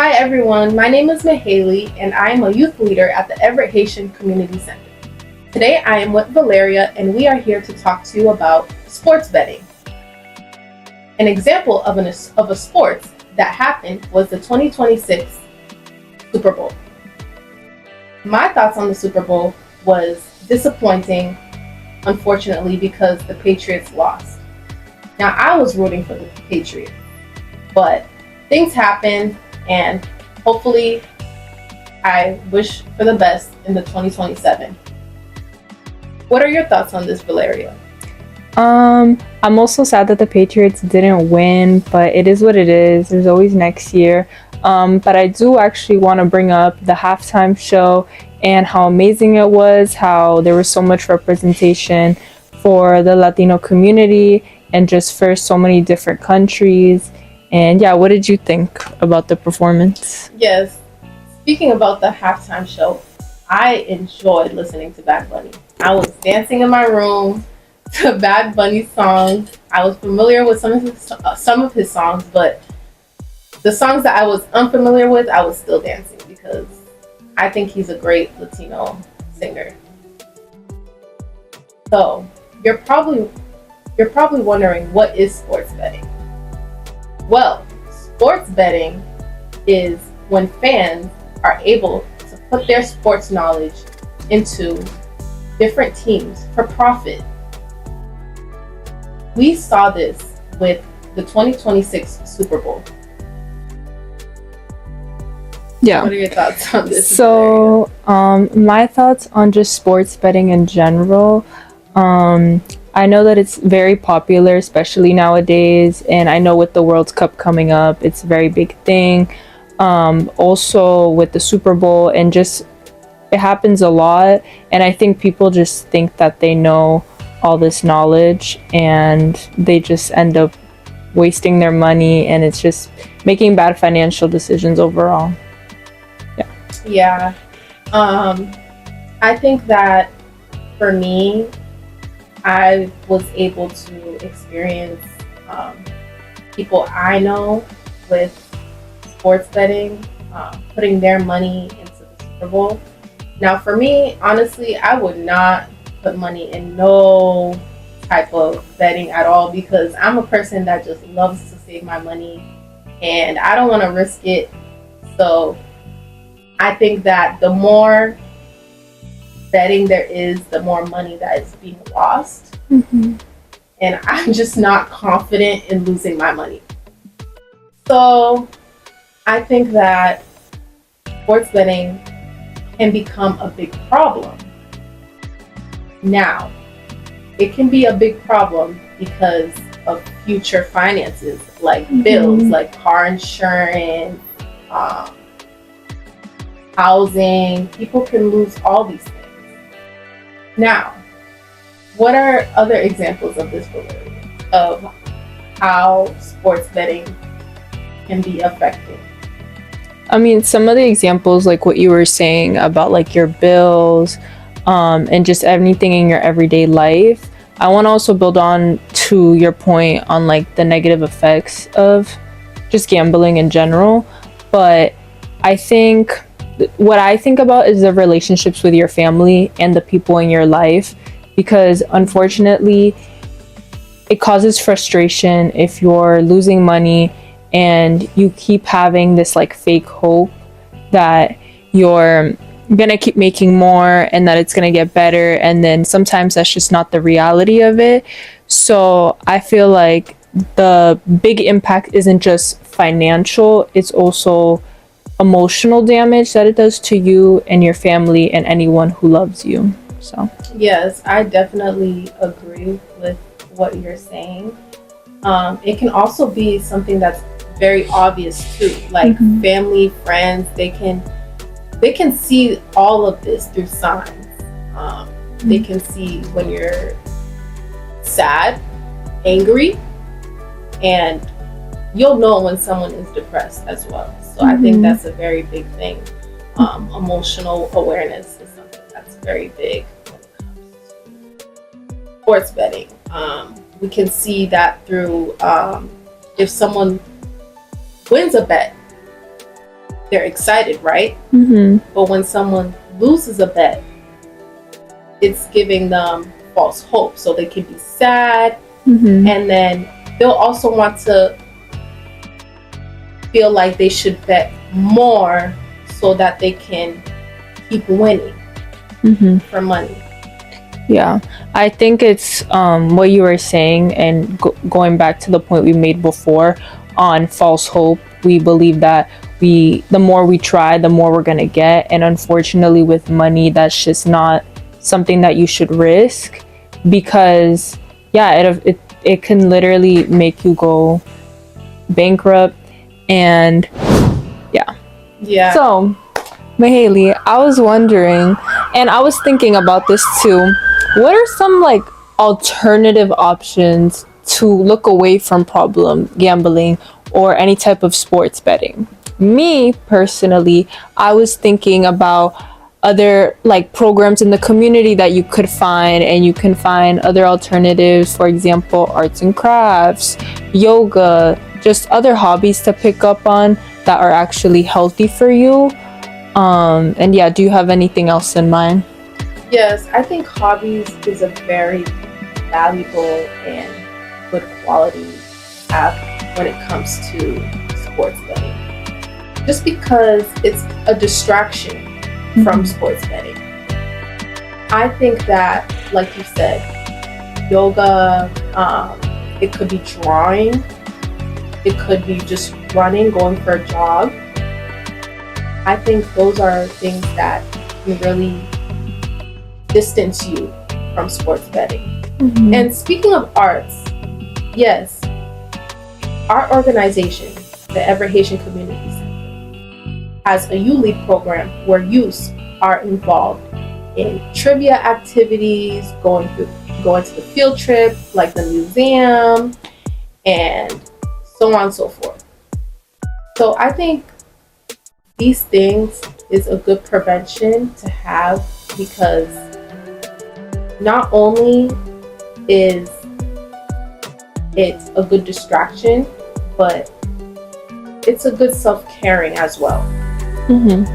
Hi everyone, my name is Mahaley and I am a youth leader at the Everett Haitian Community Center. Today I am with Valeria and we are here to talk to you about sports betting. An example of a sport that happened was the 2026 Super Bowl. My thoughts on the Super Bowl was disappointing, unfortunately, because the Patriots lost. Now I was rooting for the Patriots, but things happened and hopefully I wish for the best in the 2027. What are your thoughts on this, Valeria? I'm also sad that the Patriots didn't win, but it is what it is. There's always next year. But I do actually want to bring up the halftime show and how amazing it was, how there was so much representation for the Latino community and just for so many different countries. And yeah, what did you think about the performance? Yes, speaking about the halftime show, I enjoyed listening to Bad Bunny. I was dancing in my room to Bad Bunny songs. I was familiar with some of his songs, but the songs that I was unfamiliar with, I was still dancing because I think he's a great Latino singer. So you're probably wondering, what is sports betting? Well, sports betting is when fans are able to put their sports knowledge into different teams for profit. We saw this with the 2026 Super Bowl. Yeah. What are your thoughts on this? So, my thoughts on just sports betting in general. I know that it's very popular, especially nowadays, and I know with the World Cup coming up, it's a very big thing. Also with the Super Bowl, and just it happens a lot, and I think people just think that they know all this knowledge, and they just end up wasting their money, and it's just making bad financial decisions overall. Yeah. I think that for me, I was able to experience people I know with sports betting, putting their money into the Super Bowl. Now, for me, honestly, I would not put money in no type of betting at all because I'm a person that just loves to save my money and I don't want to risk it. So I think that the more betting there is, the more money that is being lost. Mm-hmm. And I'm just not confident in losing my money. So I think that sports betting can become a big problem. Now, it can be a big problem because of future finances, like bills, like car insurance, housing. People can lose all these things. Now, what are other examples of this, of how sports betting can be affected? I mean, some of the examples, like what you were saying about like your bills, and just anything in your everyday life. I want to also build on to your point on like the negative effects of just gambling in general. But I think what I think about is the relationships with your family and the people in your life, because unfortunately it causes frustration if you're losing money and you keep having this like fake hope that you're gonna keep making more and that it's gonna get better, and then sometimes that's just not the reality of it. So I feel like the big impact isn't just financial, it's also emotional damage that it does to you and your family and anyone who loves you. So yes, I definitely agree with what you're saying. It can also be something that's very obvious too, like family, friends. They can see all of this through signs. They can see when you're sad, angry, and you'll know when someone is depressed as well. So I think that's a very big thing. Emotional awareness is something that's very big when it comes to sports betting. We can see that through if someone wins a bet, they're excited, right? Mm-hmm. But when someone loses a bet, it's giving them false hope. So they can be sad, Mm-hmm. and then they'll also want to feel like they should bet more so that they can keep winning Mm-hmm. for money. Yeah, I think it's what you were saying, and going back to the point we made before on false hope. We believe that the more we try, the more we're gonna get, and unfortunately, with money, that's just not something that you should risk, because yeah, it can literally make you go bankrupt, and yeah. Yeah. So, Mahaley, I was wondering, and I was thinking about this too. What are some like alternative options to look away from problem gambling or any type of sports betting? Me personally, I was thinking about other like programs in the community that you could find, and you can find other alternatives, for example, arts and crafts, yoga, just other hobbies to pick up on that are actually healthy for you. And yeah, do you have anything else in mind? Yes, I think hobbies is a very valuable and good quality app when it comes to sports betting. Just because it's a distraction from sports betting. I think that, like you said, yoga, it could be drawing, it could be just running, going for a jog. I think those are things that can really distance you from sports betting. Mm-hmm. And speaking of arts, yes, our organization, the Everett Haitian Community Center, has a U-Lead program where youths are involved in trivia activities, going to the field trip, like the museum, and so on and so forth. So I think these things is a good prevention to have, because not only is it a good distraction, but it's a good self-caring as well. Mm-hmm.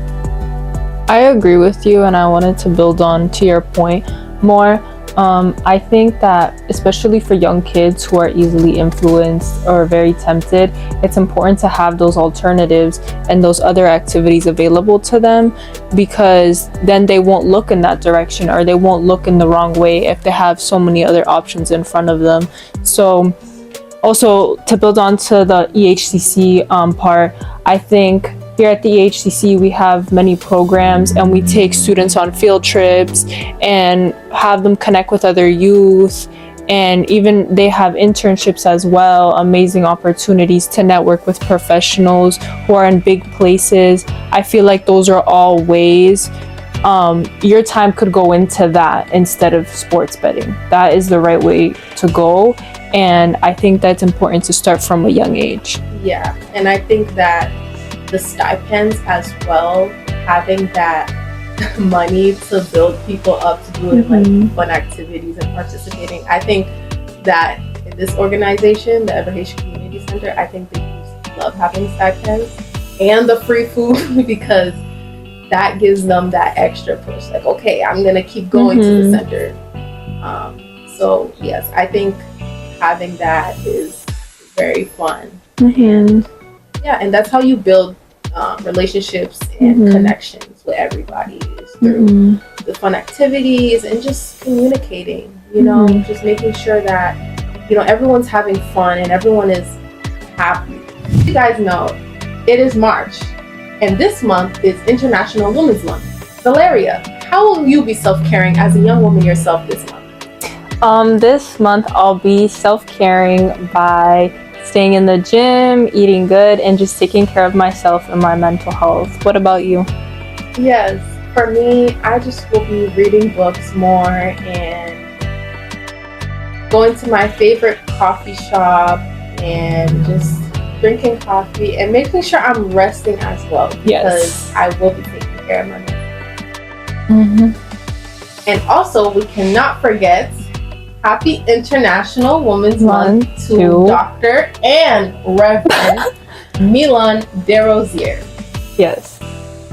I agree with you, and I wanted to build on to your point more. I think that especially for young kids who are easily influenced or very tempted, it's important to have those alternatives and those other activities available to them, because then they won't look in that direction, or they won't look in the wrong way if they have so many other options in front of them. So also, to build on to the EHCC part, I think here at the EHCC we have many programs, and we take students on field trips and have them connect with other youth, and even they have internships as well, amazing opportunities to network with professionals who are in big places. I feel like those are all ways your time could go into that instead of sports betting. That is the right way to go, and I think that's important to start from a young age. Yeah, and I think that the stipends as well, having that money to build people up to doing like fun activities and participating. I think that in this organization, the Everett Haitian Community Center, I think they love having stipends and the free food because that gives them that extra push. Like, okay, I'm gonna keep going to the center. So yes, I think having that is very fun. And yeah, and that's how you build relationships and connections with everybody, is through the fun activities and just communicating, you know, just making sure that, you know, everyone's having fun and everyone is happy. You guys know it is March, and this month is International Women's Month. Valeria, how will you be self-caring as a young woman yourself this month? This month I'll be self-caring by staying in the gym, eating good, and just taking care of myself and my mental health. What about you? Yes, for me, I just will be reading books more and going to my favorite coffee shop and just drinking coffee and making sure I'm resting as well, because I will be taking care of my mental health. And also, we cannot forget Happy International Women's Month to Dr. and Reverend Milan Desrosiers. Yes.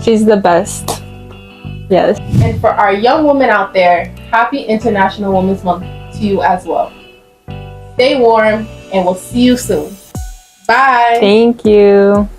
She's the best. Yes. And for our young women out there, happy International Women's Month to you as well. Stay warm, and we'll see you soon. Bye. Thank you.